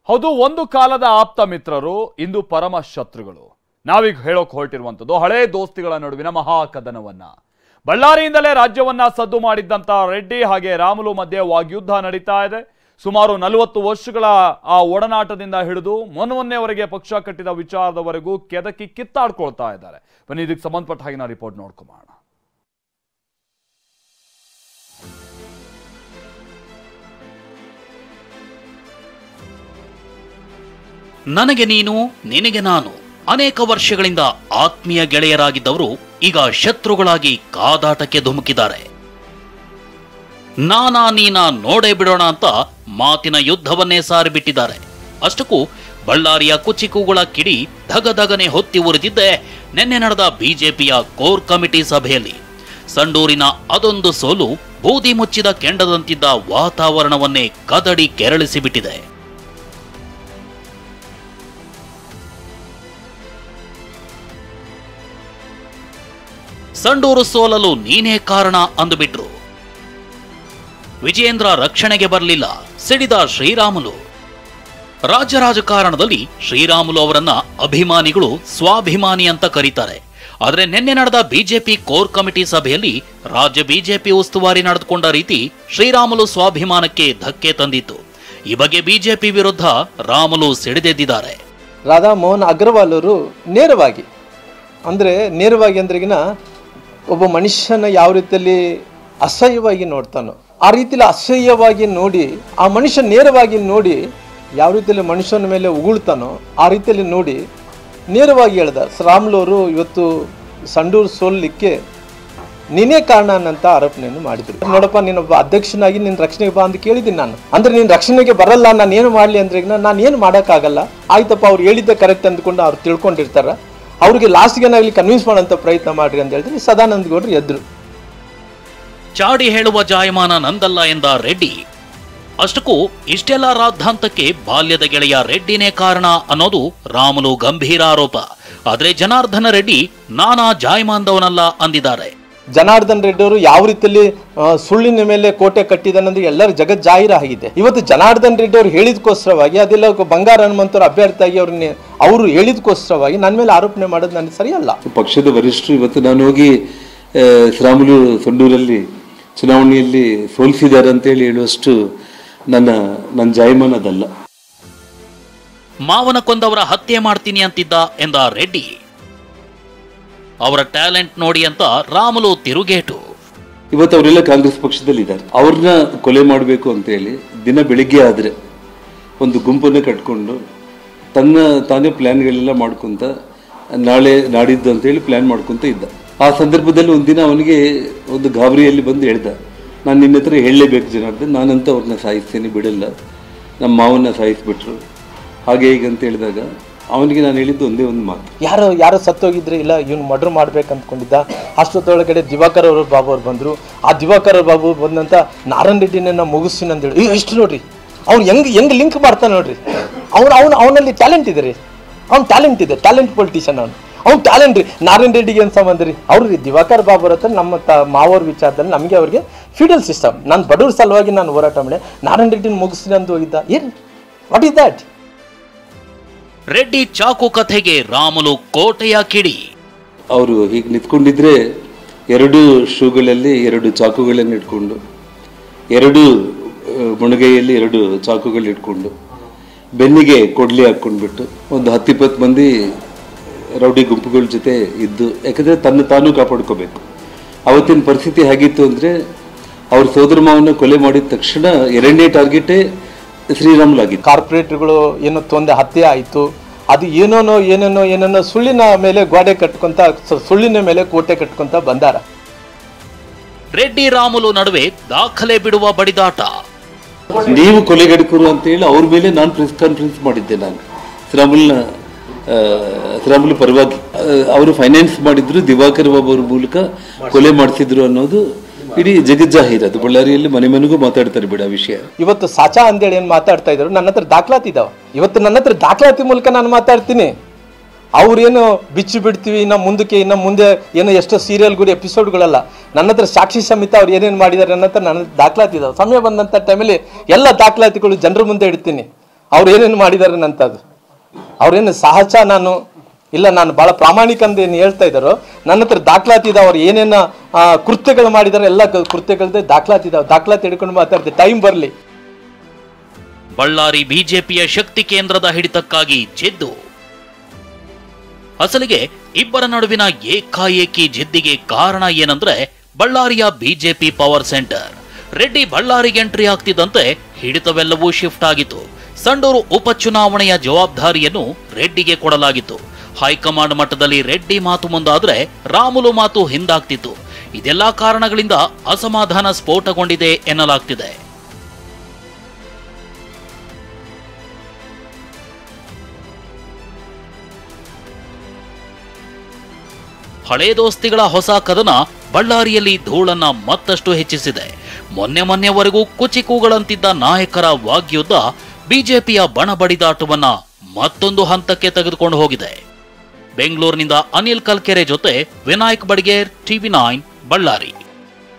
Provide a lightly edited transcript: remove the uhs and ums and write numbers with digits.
ಹೌದು, ಒಂದು ಕಾಲದ ಆಪ್ತ ಮಿತ್ರರು ಇಂದು ಪರಮ ಶತ್ರುಗಳು. ನಾವೀಗ ಹೇಳೋಕೆ ಹೊರಟಿರುವಂಥದ್ದು ಹಳೆ ದೋಸ್ತಿಗಳ ನಡುವಿನ ಮಹಾಕದನವನ್ನ. ಬಳ್ಳಾರಿಯಿಂದಲೇ ರಾಜ್ಯವನ್ನ ಸದ್ದು ಮಾಡಿದ್ದಂತ ರೆಡ್ಡಿ ಹಾಗೆ ರಾಮುಲು ಮಧ್ಯೆ ವಾಗ್ಯುದ್ಧ ನಡೀತಾ ಇದೆ. ಸುಮಾರು 40 ವರ್ಷಗಳ ಆ ಒಡನಾಟದಿಂದ ಹಿಡಿದು ಮೊನ್ನೆವರೆಗೆ ಪಕ್ಷ ಕಟ್ಟಿದ ವಿಚಾರದವರೆಗೂ ಕೆದಕಿ ಕಿತ್ತಾಡ್ಕೊಳ್ತಾ ಇದ್ದಾರೆ. ಬನ್ನಿ ಇದಕ್ಕೆ ಸಂಬಂಧಪಟ್ಟ ಹಾಗೆ ನಾವು ರಿಪೋರ್ಟ್ ನೋಡ್ಕೊಳ್ಳೋಣ. ನನಗೆ ನೀನು ನಿನಗೆ ನಾನು ಅನೇಕ ವರ್ಷಗಳಿಂದ ಆತ್ಮೀಯ ಗೆಳೆಯರಾಗಿದ್ದವರು ಈಗ ಶತ್ರುಗಳಾಗಿ ಕಾದಾಟಕ್ಕೆ ಧುಮುಕಿದ್ದಾರೆ. ನಾನಾ ನೀನಾ ನೋಡೇ ಬಿಡೋಣ ಅಂತ ಮಾತಿನ ಯುದ್ಧವನ್ನೇ ಸಾರಿಬಿಟ್ಟಿದ್ದಾರೆ. ಅಷ್ಟಕ್ಕೂ ಬಳ್ಳಾರಿಯ ಕುಚಿಕುಗಳ ಕಿಡಿ ಧಗಧಗನೆ ಹೊತ್ತಿ ಉರಿದಿದ್ದೆ ನಿನ್ನೆ ನಡೆದ ಬಿಜೆಪಿಯ ಕೋರ್ ಕಮಿಟಿ ಸಭೆಯಲ್ಲಿ. ಸಂಡೂರಿನ ಅದೊಂದು ಸೋಲು ಬೂದಿ ಮುಚ್ಚಿದ ಕೆಂಡದಂತಿದ್ದ ವಾತಾವರಣವನ್ನೇ ಕದಡಿ ಕೆರಳಿಸಿಬಿಟ್ಟಿದೆ. ಸಂಡೂರು ಸೋಲಲು ನೀನೇ ಕಾರಣ ಅಂದುಬಿಟ್ರು. ವಿಜಯೇಂದ್ರ ರಕ್ಷಣೆಗೆ ಬರಲಿಲ್ಲ, ಸಿಡಿದ ಶ್ರೀರಾಮುಲು. ರಾಜ್ಯ ರಾಜಕಾರಣದಲ್ಲಿ ಶ್ರೀರಾಮುಲು ಅವರನ್ನ ಅಭಿಮಾನಿಗಳು ಸ್ವಾಭಿಮಾನಿ ಅಂತ ಕರೀತಾರೆ. ಆದರೆ ನಿನ್ನೆ ನಡೆದ ಬಿಜೆಪಿ ಕೋರ್ ಕಮಿಟಿ ಸಭೆಯಲ್ಲಿ ರಾಜ್ಯ ಬಿಜೆಪಿ ಉಸ್ತುವಾರಿ ನಡೆದುಕೊಂಡ ರೀತಿ ಶ್ರೀರಾಮುಲು ಸ್ವಾಭಿಮಾನಕ್ಕೆ ಧಕ್ಕೆ ತಂದಿತ್ತು. ಈ ಬಗ್ಗೆ ಬಿಜೆಪಿ ವಿರುದ್ಧ ರಾಮುಲು ಸಿಡಿದೆದ್ದಿದ್ದಾರೆ. ರಾಧಾ ಮೋಹನ್ ಅಗ್ರವಾಲ್ ಅವರು ನೇರವಾಗಿ ಅಂದ್ರೆಗಿನ ಒಬ್ಬ ಮನುಷ್ಯನ ಯಾವ ರೀತಿಯಲ್ಲಿ ಅಸಹ್ಯವಾಗಿ ನೋಡ್ತಾನೋ ಆ ರೀತಿಯಲ್ಲಿ ಅಸಹ್ಯವಾಗಿ ನೋಡಿ, ಆ ಮನುಷ್ಯ ನೇರವಾಗಿ ನೋಡಿ ಯಾವ ರೀತಿಯಲ್ಲಿ ಮನುಷ್ಯನ ಮೇಲೆ ಉಗುಳ್ತಾನೋ ಆ ರೀತಿಯಲ್ಲಿ ನೋಡಿ ನೇರವಾಗಿ ಹೇಳ್ದ. ರಾಮುಲು ಅವರು ಇವತ್ತು ಸಂಡೂರು ಸೋಲಿಕ್ಕೆ ನೀನೇ ಕಾರಣ ಅನ್ನಂತ ಆರೋಪಣೆಯನ್ನು ಮಾಡಿದ್ರು. ನೋಡಪ್ಪ, ನೀನೊಬ್ಬ ಅಧ್ಯಕ್ಷನಾಗಿ ನಿನ್ನ ರಕ್ಷಣೆಗೆ ಬಾ ಅಂತ ಕೇಳಿದ್ದೀನಿ ನಾನು. ಅಂದ್ರೆ ನೀನು ರಕ್ಷಣೆಗೆ ಬರಲ್ಲ, ನಾನು ಏನು ಮಾಡಲಿ ಅಂದ್ರೆ ನಾನು ಏನು ಮಾಡೋಕ್ಕಾಗಲ್ಲ. ಆಯ್ತಪ್ಪ, ಅವ್ರು ಹೇಳಿದ್ದೆ ಕರೆಕ್ಟ್ ಅಂದ್ಕೊಂಡು ಅವ್ರು ತಿಳ್ಕೊಂಡಿರ್ತಾರ. ಅವ್ರಿಗೆ ಲಾಸ್ಟ್ಗೇನಾಗಲಿ ಕನ್ವಿನ್ಸ್ ಮಾಡೋಂಥ ಪ್ರಯತ್ನ ಮಾಡ್ರಿ ಅಂತ ಹೇಳಿದ್ರೆ ಸದಾನಂದ ಗೌಡರು ಎದ್ರು. ಚಾಡಿ ಹೇಳುವ ಜಾಯಮಾನ ನಂದಲ್ಲ ಎಂದ ರೆಡ್ಡಿ. ಅಷ್ಟಕ್ಕೂ ಇಷ್ಟೆಲ್ಲ ರಾದ್ಧಾಂತಕ್ಕೆ ಬಾಲ್ಯದ ಗೆಳೆಯ ರೆಡ್ಡಿನೇ ಕಾರಣ ಅನ್ನೋದು ರಾಮುಲು ಗಂಭೀರ ಆರೋಪ. ಆದ್ರೆ ಜನಾರ್ದನ ರೆಡ್ಡಿ ನಾನಾ ಜಾಯಮಾನದವನಲ್ಲ ಅಂದಿದ್ದಾರೆ. ಜನಾರ್ದನ್ ರೆಡ್ಡಿ ಅವರು ಯಾವ ರೀತಿಯಲ್ಲಿ ಸುಳ್ಳಿನ ಮೇಲೆ ಕೋಟೆ ಕಟ್ಟಿದಾನಂದ್ರೆ ಎಲ್ಲರ ಜಗತ್ ಜಾಹೀರ ಆಗಿದೆ. ಇವತ್ತು ಜನಾರ್ದನ್ ರೆಡ್ಡಿ ಅವರು ಹೇಳಿದಕ್ಕೋಸ್ಕರವಾಗಿ ಅದೆಲ್ಲ ಬಂಗಾರ ಹನುಮಂತರು ಅಭ್ಯರ್ಥಿಯಾಗಿ ಅವರು ಹೇಳಿದಕ್ಕೋಸ್ಕರವಾಗಿ ನನ್ನ ಮೇಲೆ ಆರೋಪಣೆ ಮಾಡೋದು ನನಗೆ ಸರಿಯಲ್ಲ. ಪಕ್ಷದ ವರಿಷ್ಠರು ಇವತ್ತು ನಾನು ಹೋಗಿ ಶ್ರೀರಾಮುಲು ಸಂಡೂರಲ್ಲಿ ಚುನಾವಣೆಯಲ್ಲಿ ಸೋಲಿಸಿದ್ದಾರೆ ಅಂತೇಳಿ ಹೇಳುವಷ್ಟು ನನ್ನ ಜಾಯಮಾನದಲ್ಲ. ಮಾವನ ಕೊಂದವರ ಹತ್ಯೆ ಮಾಡ್ತೀನಿ ಅಂತಿದ್ದ ಎಂದ ರೆಡ್ಡಿ. ಅವರ ಟ್ಯಾಲೆಂಟ್ ನೋಡಿ ಅಂತ ರಾಮುಲು ತಿರುಗೇಟು. ಇವತ್ತು ಅವರೆಲ್ಲ ಕಾಂಗ್ರೆಸ್ ಪಕ್ಷದಲ್ಲಿ ಇದ್ದಾರೆ. ಅವ್ರನ್ನ ಕೊಲೆ ಮಾಡಬೇಕು ಅಂತ ಹೇಳಿ ದಿನ ಬೆಳಿಗ್ಗೆ ಆದ್ರೆ ಒಂದು ಗುಂಪನ್ನೇ ಕಟ್ಕೊಂಡು ತಾನೇ ಪ್ಲಾನ್ಗಳೆಲ್ಲ ಮಾಡ್ಕೊಂತ ನಾಳೆ ನಾಡಿದ್ದು ಅಂತ ಹೇಳಿ ಪ್ಲಾನ್ ಮಾಡ್ಕೊಂತ ಇದ್ದ. ಆ ಸಂದರ್ಭದಲ್ಲಿ ಒಂದಿನ ಅವನಿಗೆ ಒಂದು ಗಾಬರಿಯಲ್ಲಿ ಬಂದು ಹೇಳ್ದ, ನಾನು ನಿನ್ನ ಹತ್ರ ಹೇಳಲೇಬೇಕು ಜನಾರ್ದನ್, ನಾನಂತ ಅವ್ರನ್ನ ಸಾಯಿಸ್ತೇನೆ, ಬಿಡಲ್ಲ, ನಮ್ಮ ಮಾವನ್ನ ಸಾಯಿಸ್ಬಿಟ್ರು ಹಾಗೆ ಹೀಗೆ ಅಂತ ಹೇಳಿದಾಗ ಅವನಿಗೆ ನಾನು ಹೇಳಿದ್ದು ಒಂದೇ ಒಂದು ಮಾತು, ಯಾರೋ ಸತ್ತೋಗಿದ್ರೆ ಇಲ್ಲ ಇವನು ಮರ್ಡರ್ ಮಾಡ್ಬೇಕು ಅಂದ್ಕೊಂಡಿದ್ದ. ಅಷ್ಟೊತ್ತೊಳಗಡೆ ದಿವಾಕರ್ ಅವರು ಬಾಬು ಅವ್ರು ಬಂದರು. ಆ ದಿವಾಕರ್ ಬಾಬು ಬಂದಂತ ನಾರಾಯಣ ರೆಡ್ಡಿನ ಮುಗಿಸ್ತೀನಿ ಅಂತ ಹೇಳಿ ಎಷ್ಟು ನೋಡ್ರಿ ಅವ್ನು ಹೆಂಗ್ ಲಿಂಕ್ ಮಾಡ್ತಾನೆ ನೋಡ್ರಿ. ಅವನಲ್ಲಿ ಟ್ಯಾಲೆಂಟ್ ಇದೆ ರೀ, ಅವ್ನು ಟ್ಯಾಲೆಂಟ್ ಇದೆ, ಟ್ಯಾಲೆಂಟ್ ಪೊಲಿಟಿಷಿಯನ್ ಅವ್ನು ಟ್ಯಾಲೆಂಟ್ ರೀ. ನಾರಾಯಣ ರೆಡ್ಡಿಗೆ ಏನು ಸಂಬಂಧ ರೀ? ಅವ್ರು ದಿವಾಕರ್ ಬಾಬು ಅವ್ರ ಹತ್ರ ನಮ್ಮ ಮಾವವ್ರ ವಿಚಾರದಲ್ಲಿ ಅವ್ರಿಗೆ ಫೀಡಲ್ ಸಿಸ್ಟಮ್, ನಾನು ಬಡವ್ರ ಸಲುವಾಗಿ ನಾನು ಹೋರಾಟ ಮಾಡಿ ನಾರಾಯಣ ರೆಡ್ಡಿನ ಮುಗಿಸ್ತೀನಿ ಅಂತ ಹೋಗಿದ್ದ. ಏನು ವಾಟ್ ಇಸ್ ದ್ಯಾಟ್? ರೆಡ್ಡಿ ಚಾಕು ಕಥೆಗೆ ರಾಮುಲು ಕೋಟೆಯ ಕಿಡಿ. ಅವರು ಹೀಗೆ ನಿಂತ್ಕೊಂಡಿದ್ರೆ 2 ಶೂಗಳಲ್ಲಿ 2 ಚಾಕುಗಳನ್ನು ಇಟ್ಕೊಂಡು, 2 ಮುಣಗೈಯಲ್ಲಿ 2 ಚಾಕುಗಳು ಇಟ್ಕೊಂಡು, ಬೆನ್ನಿಗೆ ಕೊಡ್ಲಿ ಹಾಕ್ಕೊಂಡ್ಬಿಟ್ಟು ಒಂದು 10-20 ಮಂದಿ ರೌಡಿ ಗುಂಪುಗಳ ಜೊತೆ ಇದ್ದು, ಯಾಕಂದರೆ ತಾನು ಕಾಪಾಡ್ಕೋಬೇಕು. ಅವತ್ತಿನ ಪರಿಸ್ಥಿತಿ ಹೇಗಿತ್ತು ಅಂದರೆ ಅವ್ರ ಸೋದರ ಮಾವನ್ನ ಕೊಲೆ ಮಾಡಿದ ತಕ್ಷಣ 2ನೇ ಟಾರ್ಗೆಟೇ ಶ್ರೀರಾಮುಲು ಆಗಿತ್ತು. ಕಾರ್ಪೊರೇಟರ್ಗಳು ಏನೋ ತೊಂದರೆ ಹತ್ಯೆ ಆಯಿತು, ಅದು ಏನೇನೋ ಸುಳ್ಳಿನ ಮೇಲೆ ಗೋಡೆ ಕಟ್ಕೊಂತ, ಸುಳ್ಳಿನ ಮೇಲೆ ಕೋಟೆ ಕಟ್ಕೊಂತ ಬಂದಾರ. ರೆಡ್ಡಿ ರಾಮುಲು ನಡುವೆ ದಾಖಲೆ ಬಿಡುವ ಬಡಿದಾಟ. ನೀವು ಕೊಲೆಗಡಕರು ಅಂತ ಹೇಳಿ ಅವ್ರ ಮೇಲೆ ನಾನು ಪ್ರೆಸ್ ಕಾನ್ಫರೆನ್ಸ್ ಮಾಡಿದ್ದೆ. ನಾನು ಶ್ರೀರಾಮುಲು ಪರವಾಗಿ ಅವರು ಫೈನಾನ್ಸ್ ಮಾಡಿದ್ರು, ದಿವಾಕರ್ ಬಾಬು ಅವ್ರ ಮೂಲಕ ಕೊಲೆ ಮಾಡಿಸಿದ್ರು ಅನ್ನೋದು ಇಡೀ ಜಗಜ್ಜಾಹೀರ್. ಅದು ಬಳ್ಳಾರಿಯಲ್ಲಿ ಮನೆಗೂ ಮಾತಾಡ್ತಾರೆ ಬಿಡ ವಿಷಯ. ಇವತ್ತು ಸಾಚಾ ಅಂತೇಳಿ ಏನು ಮಾತಾಡ್ತಾ ಇದ್ರು, ನನ್ನ ಹತ್ರ ದಾಖಲಾತಿ ಇದಾವೆ. ಇವತ್ತು ನನ್ನ ಹತ್ರ ದಾಖಲಾತಿ ಮೂಲಕ ನಾನು ಮಾತಾಡ್ತೀನಿ. ಅವ್ರೇನು ಬಿಚ್ಚಿ ಬಿಡ್ತೀವಿ ಇನ್ನು ಮುಂದೆ ಏನೋ ಎಷ್ಟೋ ಸೀರಿಯಲ್ಗಳು ಎಪಿಸೋಡ್ಗಳಲ್ಲ, ನನ್ನ ಹತ್ರ ಸಾಕ್ಷಿ ಸಮೇತ ಅವ್ರು ಏನೇನು ಮಾಡಿದ್ದಾರೆ ನನ್ನ ಹತ್ರ ದಾಖಲಾತಿ ಇದಾವೆ. ಸಮಯ ಬಂದಂಥ ಟೈಮಲ್ಲಿ ಎಲ್ಲ ದಾಖಲಾತಿಗಳು ಜನರ ಮುಂದೆ ಇಡ್ತೀನಿ. ಅವ್ರು ಏನೇನು ಮಾಡಿದ್ದಾರೆ ನಂತದ್ದು, ಅವ್ರೇನು ಸಹಜ ನಾನು ಬಹಳ ಪ್ರಾಮಾಣಿಕ ಅಂತ ಏನು ಹೇಳ್ತಾ ಇದ್ದಾರೋ, ನನ್ನ ಹತ್ರ ದಾಖಲಾತಿ ಇದಾವೆ. ಅವ್ರು ಏನೇನು ಕೃತ್ಯಗಳು ಮಾಡಿದಾರೆ ಎಲ್ಲ ಕೃತ್ಯಗಳದ್ದು ದಾಖಲಾತಿ ಇದಾವೆ. ದಾಖಲಾತಿ ಹಿಡ್ಕೊಂಡು ಮಾತಾಡ್ತೀವಿ, ಟೈಮ್ ಬರಲಿ. ಬಳ್ಳಾರಿ ಬಿಜೆಪಿಯ ಶಕ್ತಿ ಕೇಂದ್ರದ ಹಿಡಿತಕ್ಕಾಗಿ ಜಿದ್ದು. ಅಸಲಿಗೆ ಇಬ್ಬರ ನಡುವಿನ ಏಕಾಏಕಿ ಜಿದ್ದಿಗೆ ಕಾರಣ ಏನಂದ್ರೆ ಬಳ್ಳಾರಿಯ ಬಿಜೆಪಿ ಪವರ್ ಸೆಂಟರ್. ರೆಡ್ಡಿ ಬಳ್ಳಾರಿಗೆ ಎಂಟ್ರಿ ಆಗ್ತಿದ್ದಂತೆ ಹಿಡಿತವೆಲ್ಲವೂ ಶಿಫ್ಟ್ ಆಗಿತ್ತು. ಸಂಡೂರು ಉಪಚುನಾವಣೆಯ ಜವಾಬ್ದಾರಿಯನ್ನು ರೆಡ್ಡಿಗೆ ಕೊಡಲಾಗಿತ್ತು. ಹೈಕಮಾಂಡ್ ಮಟ್ಟದಲ್ಲಿ ರೆಡ್ಡಿ ಮಾತು ಮುಂದಾದ್ರೆ ರಾಮುಲು ಮಾತು ಹಿಂದಾಗ್ತಿತ್ತು. ಇದೆಲ್ಲಾ ಕಾರಣಗಳಿಂದ ಅಸಮಾಧಾನ ಸ್ಫೋಟಗೊಂಡಿದೆ ಎನ್ನಲಾಗ್ತಿದೆ. ಹಳೇ ದೋಸ್ತಿಗಳ ಹೊಸ ಕದನ ಬಳ್ಳಾರಿಯಲ್ಲಿ ಧೂಳನ್ನ ಮತ್ತಷ್ಟು ಹೆಚ್ಚಿಸಿದೆ. ಮೊನ್ನೆವರೆಗೂ ಕುಚಿಕೂಗಳಂತಿದ್ದ ನಾಯಕರ ವಾಗ್ಯುದ್ಧ ಬಿಜೆಪಿಯ ಬಣಬಡಿದಾಟವನ್ನ ಮತ್ತೊಂದು ಹಂತಕ್ಕೆ ತೆಗೆದುಕೊಂಡು ಹೋಗಿದೆ. ಬೆಂಗಳೂರಿನಿಂದ ಅನಿಲ್ ಕಲ್ಕೆರೆ ಜೊತೆ ವಿನಾಯಕ್ ಬಡಿಗೇರ್, TV9 ಬಳ್ಳಾರಿ.